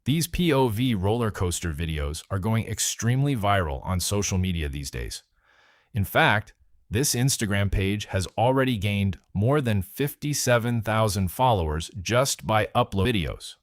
These POV roller coaster videos are going extremely viral on social media these days. In fact, this Instagram page has already gained more than 57,000 followers just by uploading videos.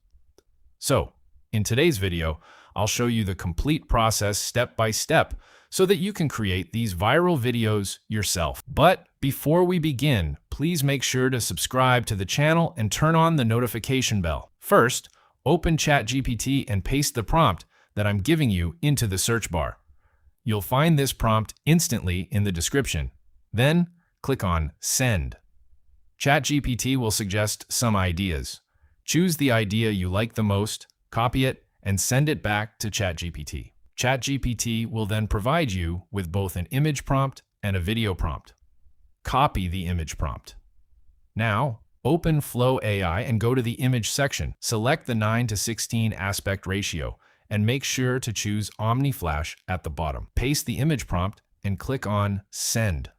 So, in today's video, I'll show you the complete process step by step so that you can create these viral videos yourself. But before we begin, please make sure to subscribe to the channel and turn on the notification bell. First, open ChatGPT and paste the prompt that I'm giving you into the search bar. You'll find this prompt instantly in the description. Then, click on Send. ChatGPT will suggest some ideas. Choose the idea you like the most, copy it, and send it back to ChatGPT. ChatGPT will then provide you with both an image prompt and a video prompt. Copy the image prompt. Now, open Flow AI and go to the image section. Select the 9:16 aspect ratio and make sure to choose OmniFlash at the bottom. Paste the image prompt and click on Send.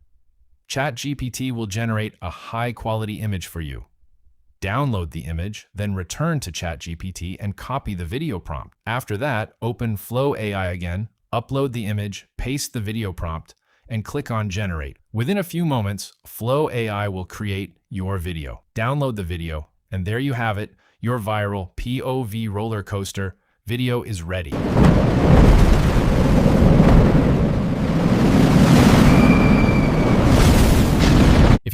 ChatGPT will generate a high-quality image for you. Download the image, then return to ChatGPT and copy the video prompt. After that, open Flow AI again, upload the image, paste the video prompt, and click on Generate. Within a few moments, Flow AI will create your video. Download the video, and there you have it. Your viral POV roller coaster video is ready. If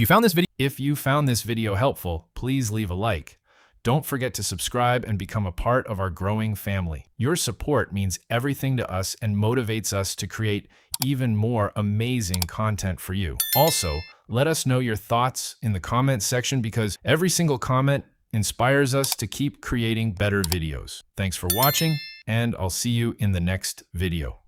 you found this video helpful, please leave a like. Don't forget to subscribe and become a part of our growing family. Your support means everything to us and motivates us to create even more amazing content for you. Also, let us know your thoughts in the comments section because every single comment inspires us to keep creating better videos. Thanks for watching, and I'll see you in the next video.